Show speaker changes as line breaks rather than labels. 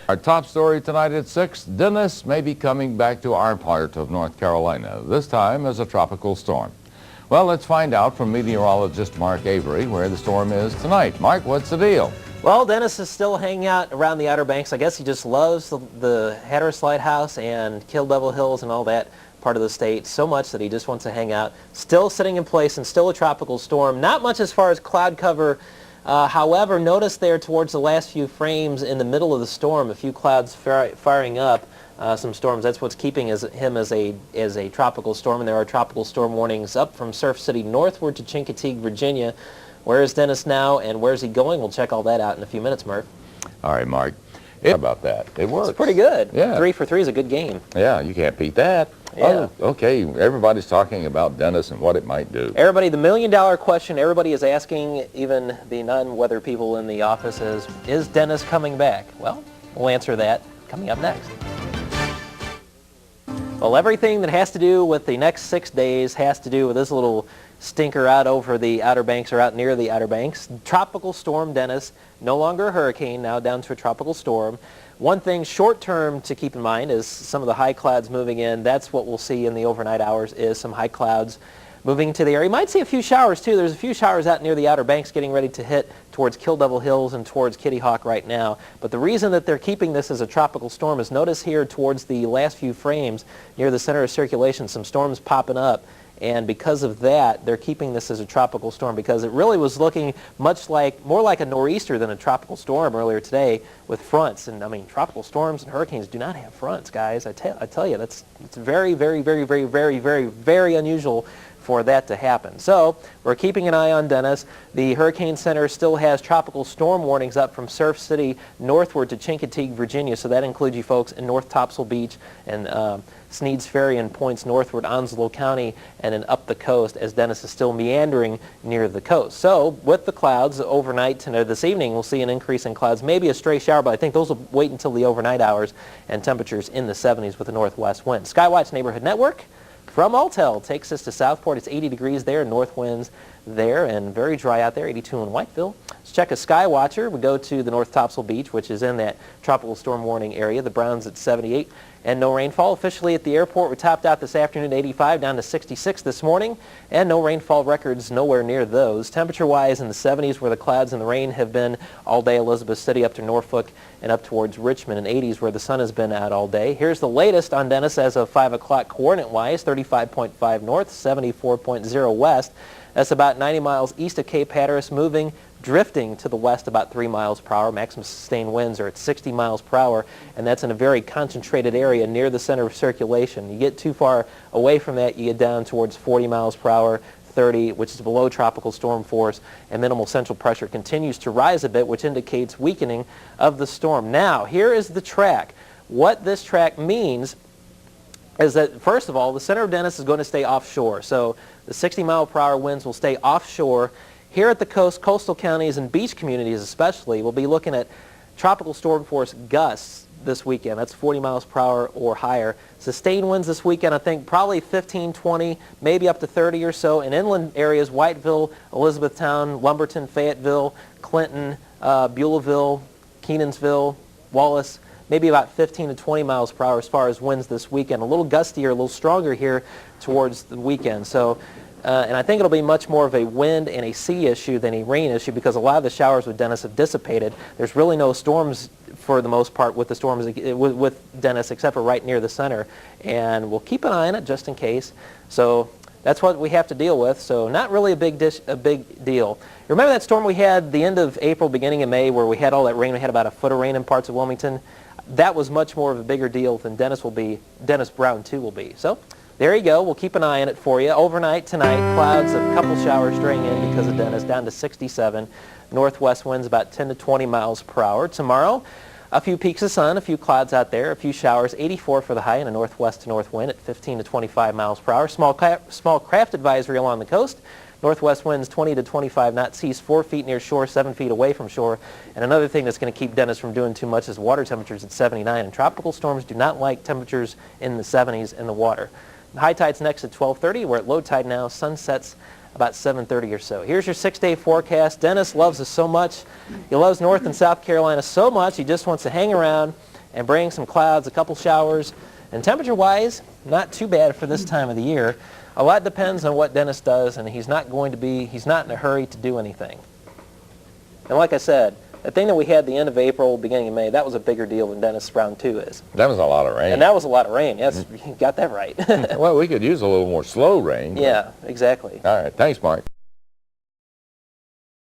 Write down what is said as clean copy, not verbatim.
Our top story tonight at 6, Dennis may be coming back to our part of North Carolina, this time as a tropical storm. Well, let's find out from meteorologist Mark Avery where the storm is tonight. Mark, what's the deal?
Well, Dennis is still hanging out around the Outer Banks. I guess he just loves the Hatteras Lighthouse and Kill Devil Hills and all that part of the state so much that he just wants to hang out. Still sitting in place and still a tropical storm. Not much as far as cloud cover. However, notice there towards the last few frames in the middle of the storm, a few clouds firing up, some storms. That's what's keeping him as a tropical storm, and there are tropical storm warnings up from Surf City northward to Chincoteague, Virginia. Where is Dennis now, and where's he going? We'll check all that out in a few minutes, Murph.
All right, Mark. How about that? It works.
It's pretty good.
Yeah.
3 for 3 is a good game.
Yeah, you can't beat that.
Yeah.
Oh, okay, everybody's talking about Dennis and what it might do.
Everybody, the million-dollar question everybody is asking, even the non-weather people in the office, is Dennis coming back? Well, we'll answer that coming up next. Well, everything that has to do with the next 6 days has to do with this little stinker out over the Outer Banks or out near the Outer Banks. Tropical storm Dennis, no longer a hurricane, now down to a tropical storm. One thing short-term to keep in mind is some of the high clouds moving in. That's what we'll see in the overnight hours, is some high clouds moving to the area. You might see a few showers too. There's a few showers out near the Outer Banks getting ready to hit towards Kill Devil Hills and towards Kitty Hawk right now. But the reason that they're keeping this as a tropical storm is notice here towards the last few frames near the center of circulation, some storms popping up. And because of that, they're keeping this as a tropical storm because it really was looking more like a nor'easter than a tropical storm earlier today with fronts. And I mean, tropical storms and hurricanes do not have fronts, guys. I tell you, it's very, very, very, very, very, very, very unusual for that to happen. So we're keeping an eye on Dennis. The Hurricane Center still has tropical storm warnings up from Surf City northward to Chincoteague, Virginia. So that includes you folks in North Topsail Beach and Sneads Ferry and points northward Onslow County and then up the coast as Dennis is still meandering near the coast. So with the clouds overnight this evening, we'll see an increase in clouds, maybe a stray shower, but I think those will wait until the overnight hours and temperatures in the 70s with a northwest wind. Skywatch Neighborhood Network from Altel takes us to Southport. It's 80 degrees there, north winds there, and very dry out there, 82 in Whiteville. Let's check a sky watcher. We go to the North Topsail Beach, which is in that tropical storm warning area. The Browns at 78 and no rainfall. Officially at the airport, we topped out this afternoon at 85 down to 66 this morning, and no rainfall records nowhere near those. Temperature-wise in the 70s where the clouds and the rain have been all day. Elizabeth City up to Norfolk and up towards Richmond, and 80s where the sun has been out all day. Here's the latest on Dennis as of 5 o'clock coordinate-wise, 35.5 north, 74.0 west. That's about 90 miles east of Cape Hatteras, drifting to the west about 3 miles per hour. Maximum sustained winds are at 60 miles per hour, and that's in a very concentrated area near the center of circulation. You get too far away from that, you get down towards 40 miles per hour, 30, which is below tropical storm force, and minimal central pressure continues to rise a bit, which indicates weakening of the storm. Now, here is the track. What this track means is that, first of all, the center of Dennis is going to stay offshore. So the 60-mile-per-hour winds will stay offshore. Here at the coast, coastal counties and beach communities especially, we'll be looking at tropical storm force gusts this weekend. That's 40 miles per hour or higher. Sustained winds this weekend, I think probably 15, 20, maybe up to 30 or so. In inland areas, Whiteville, Elizabethtown, Lumberton, Fayetteville, Clinton, Beulahville, Kenansville, Wallace, maybe about 15 to 20 miles per hour as far as winds this weekend. A little gustier, a little stronger here towards the weekend. So, and I think it'll be much more of a wind and a sea issue than a rain issue because a lot of the showers with Dennis have dissipated. There's really no storms for the most part with the storms with Dennis except for right near the center. And we'll keep an eye on it just in case. So that's what we have to deal with. So not really a big deal. Remember that storm we had the end of April, beginning of May where we had all that rain? We had about a foot of rain in parts of Wilmington. That was much more of a bigger deal than Dennis Brown 2 will be. So there you go. We'll keep an eye on it for you. Overnight tonight, clouds, a couple showers straying in because of Dennis, down to 67. Northwest winds about 10 to 20 miles per hour. Tomorrow, a few peaks of sun, a few clouds out there, a few showers, 84 for the high and a northwest to north wind at 15 to 25 miles per hour. Small craft advisory along the coast. Northwest winds 20 to 25 knot, seas 4 feet near shore, 7 feet away from shore. And another thing that's going to keep Dennis from doing too much is water temperatures at 79. And tropical storms do not like temperatures in the 70s in the water. High tide's next at 12:30. We're at low tide now. Sun sets about 7:30 or so. Here's your 6-day forecast. Dennis loves us so much. He loves North and South Carolina so much. He just wants to hang around and bring some clouds, a couple showers. And temperature-wise, not too bad for this time of the year. A lot depends on what Dennis does, and he's not in a hurry to do anything. And like I said, the thing that we had the end of April, beginning of May, that was a bigger deal than Dennis round 2 is.
That was a lot of rain.
And that was a lot of rain. Yes, you got that right.
Well, we could use a little more slow rain.
Yeah, exactly.
All right. Thanks, Mark.